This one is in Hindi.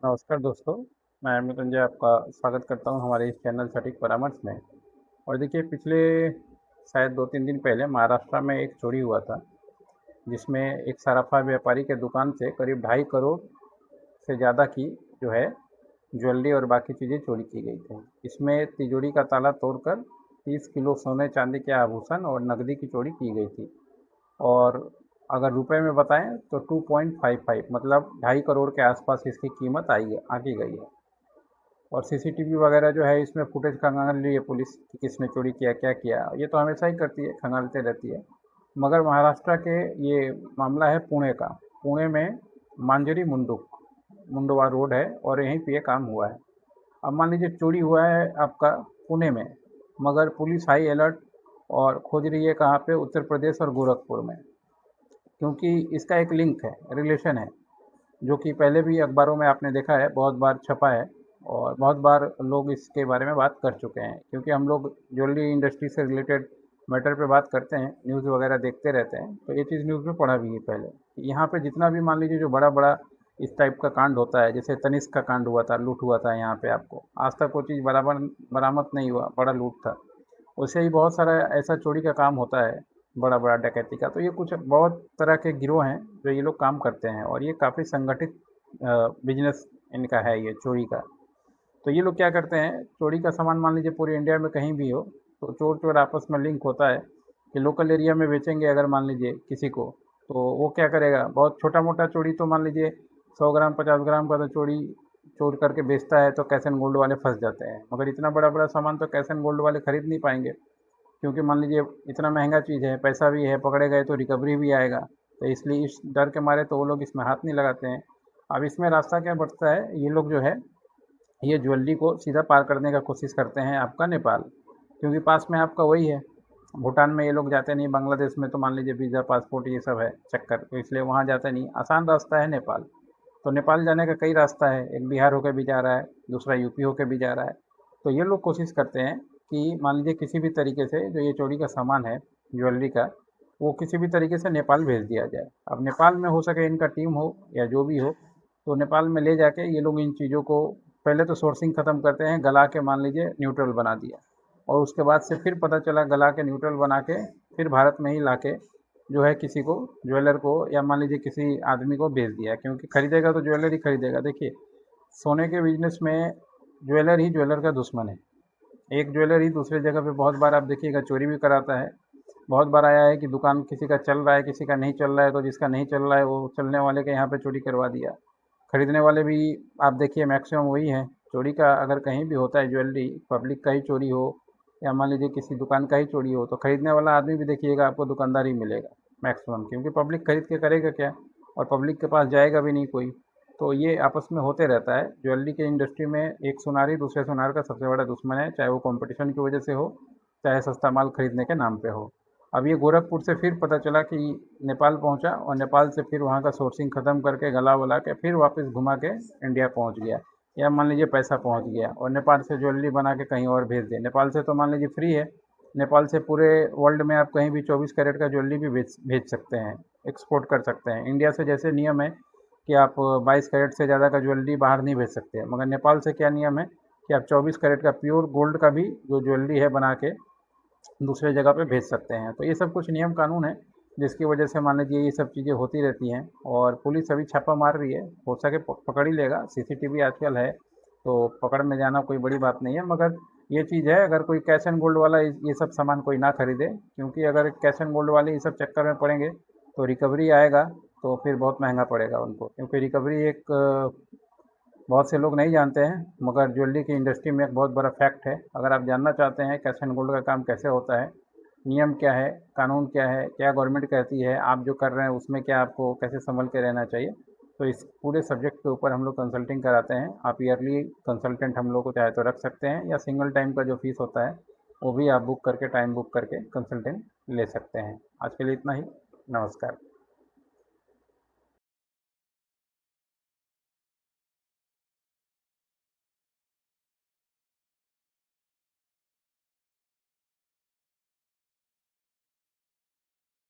नमस्कार दोस्तों। मैं मृत्युंजय आपका स्वागत करता हूं हमारे इस चैनल सटीक परामर्श में। और देखिए, पिछले शायद 2-3 दिन पहले महाराष्ट्र में एक चोरी हुआ था, जिसमें एक सराफा व्यापारी के दुकान से करीब 2.5 करोड़ से ज़्यादा की जो है ज्वेलरी और बाकी चीज़ें चोरी की गई थी। इसमें तिजोरी का ताला तोड़कर 30 किलो सोने चांदी के आभूषण और नकदी की चोरी की गई थी। और अगर रुपए में बताएं तो 2.55 मतलब 2.5 करोड़ के आसपास इसकी कीमत आकी गई है। और सीसीटीवी वगैरह जो है, इसमें फुटेज खंगाल रही है पुलिस कि किसने चोरी किया, क्या किया। ये तो हमेशा ही करती है, खंगालते रहती है। मगर महाराष्ट्र के ये मामला है पुणे का। पुणे में मांजरी मुंडवा रोड है और यहीं पे ये काम हुआ है। अब मान लीजिए चोरी हुआ है आपका पुणे में, मगर पुलिस हाई अलर्ट और खोज रही है कहाँ पे, उत्तर प्रदेश और गोरखपुर में। क्योंकि इसका एक लिंक है, रिलेशन है, जो कि पहले भी अखबारों में आपने देखा है, बहुत बार छपा है और बहुत बार लोग इसके बारे में बात कर चुके हैं। क्योंकि हम लोग ज्वेलरी इंडस्ट्री से रिलेटेड मैटर पे बात करते हैं, न्यूज़ वगैरह देखते रहते हैं, तो ये चीज़ न्यूज़ में पढ़ा भी है पहले कि यहाँ पे जितना भी मान लीजिए जो बड़ा बड़ा इस टाइप का कांड होता है, जैसे तनिष्क का कांड हुआ था, लूट हुआ था यहाँ पे, आपको आज तक वो चीज़ बराबर बरामद नहीं हुआ, बड़ा लूट था। वैसे ही बहुत सारा ऐसा चोरी का काम होता है, बड़ा बड़ा डकैती का। तो ये कुछ बहुत तरह के गिरोह हैं जो ये लोग काम करते हैं, और ये काफ़ी संगठित बिजनेस इनका है ये चोरी का। तो ये लोग क्या करते हैं, चोरी का सामान मान लीजिए पूरे इंडिया में कहीं भी हो, तो चोर चोर आपस में लिंक होता है कि लोकल एरिया में बेचेंगे अगर मान लीजिए किसी को, तो वो क्या करेगा, बहुत छोटा मोटा चोरी तो मान लीजिए 100 ग्राम 50 ग्राम का तो चोरी चोर करके बेचता है, तो कैश एंड गोल्ड वाले फंस जाते हैं। मगर इतना बड़ा बड़ा सामान तो कैश एंड गोल्ड वाले खरीद नहीं पाएंगे, क्योंकि मान लीजिए इतना महंगा चीज़ है, पैसा भी है, पकड़े गए तो रिकवरी भी आएगा। तो इसलिए इस डर के मारे तो वो लोग इसमें हाथ नहीं लगाते हैं। अब इसमें रास्ता क्या बढ़ता है, ये लोग जो है ये ज्वेलरी को सीधा पार करने का कोशिश करते हैं आपका नेपाल, क्योंकि पास में आपका वही है। भूटान में ये लोग जाते नहीं, बांग्लादेश में तो मान लीजिए वीज़ा पासपोर्ट ये सब है चक्कर, तो इसलिए वहाँ जाते नहीं। आसान रास्ता है नेपाल। तो नेपाल जाने का कई रास्ता है, एक बिहार होकर भी जा रहा है, दूसरा यूपी होकर भी जा रहा है। तो ये लोग कोशिश करते हैं कि मान लीजिए किसी भी तरीके से जो ये चोरी का सामान है ज्वेलरी का, वो किसी भी तरीके से नेपाल भेज दिया जाए। अब नेपाल में हो सके इनका टीम हो या जो भी हो, तो नेपाल में ले जाके ये लोग इन चीज़ों को पहले तो सोर्सिंग ख़त्म करते हैं, गला के मान लीजिए न्यूट्रल बना दिया, और उसके बाद से फिर पता चला गला के न्यूट्रल बना के फिर भारत में ही लाके जो है किसी को, ज्वेलर को या मान लीजिए किसी आदमी को भेज दिया। क्योंकि खरीदेगा तो ज्वेलर ही खरीदेगा। देखिए, सोने के बिजनेस में ज्वेलर ही ज्वेलर का दुश्मन है। एक ज्वेलर ही दूसरे जगह पे बहुत बार आप देखिएगा चोरी भी कराता है। बहुत बार आया है कि दुकान किसी का चल रहा है, किसी का नहीं चल रहा है, तो जिसका नहीं चल रहा है वो चलने वाले के यहाँ पे चोरी करवा दिया। खरीदने वाले भी आप देखिए मैक्सिमम वही हैं। चोरी का अगर कहीं भी होता है ज्वेलरी, पब्लिक का ही चोरी हो या मान लीजिए किसी दुकान का ही चोरी हो, तो खरीदने वाला आदमी भी देखिएगा आपको दुकानदार ही मिलेगा मैक्सिमम, क्योंकि पब्लिक खरीद के करेगा क्या, और पब्लिक के पास जाएगा भी नहीं कोई। तो ये आपस में होते रहता है। ज्वेलरी के इंडस्ट्री में एक सुनार ही दूसरे सुनार का सबसे बड़ा दुश्मन है, चाहे वो कंपटीशन की वजह से हो, चाहे सस्ता माल खरीदने के नाम पे हो। अब ये गोरखपुर से फिर पता चला कि नेपाल पहुंचा, और नेपाल से फिर वहां का सोर्सिंग ख़त्म करके गला वला के फिर वापस घुमा के इंडिया पहुंच गया, या मान लीजिए पैसा पहुंच गया, और नेपाल से ज्वेलरी बना के कहीं और भेज दिया। नेपाल से तो मान लीजिए फ्री है, नेपाल से पूरे वर्ल्ड में आप कहीं भी 24 कैरेट का ज्वेलरी भी भेज सकते हैं, एक्सपोर्ट कर सकते हैं। इंडिया से जैसे नियम है कि आप 22 कैरेट से ज़्यादा का ज्वेलरी बाहर नहीं भेज सकते, मगर नेपाल से क्या नियम है कि आप 24 कैरेट का प्योर गोल्ड का भी जो ज्वेलरी है बना के दूसरे जगह पे भेज सकते हैं। तो ये सब कुछ नियम कानून है, जिसकी वजह से मान लीजिए ये सब चीज़ें होती रहती हैं। और पुलिस अभी छापा मार रही है, हो सके पकड़ ही लेगा, सीसीटीवी आजकल है, तो पकड़ में जाना कोई बड़ी बात नहीं है। मगर ये चीज़ है, अगर कोई कैश एंड गोल्ड वाला ये सब सामान कोई ना खरीदे, क्योंकि अगर कैश एंड गोल्ड वाले ये सब चक्कर में पड़ेंगे तो रिकवरी आएगा तो फिर बहुत महंगा पड़ेगा उनको। क्योंकि रिकवरी एक बहुत से लोग नहीं जानते हैं, मगर ज्वेलरी की इंडस्ट्री में एक बहुत बड़ा फैक्ट है। अगर आप जानना चाहते हैं कैश एंड गोल्ड का काम कैसे होता है, नियम क्या है, कानून क्या है, क्या गवर्नमेंट कहती है, आप जो कर रहे हैं उसमें क्या आपको कैसे संभल के रहना चाहिए, तो इस पूरे सब्जेक्ट के ऊपर हम लोग कंसल्टिंग कराते हैं। आप ईयरली कंसल्टेंट हम लोग को चाहे तो रख सकते हैं, या सिंगल टाइम का जो फीस होता है वो भी आप बुक करके, टाइम बुक करके कंसल्टेंट ले सकते हैं। आज के लिए इतना ही। नमस्कार।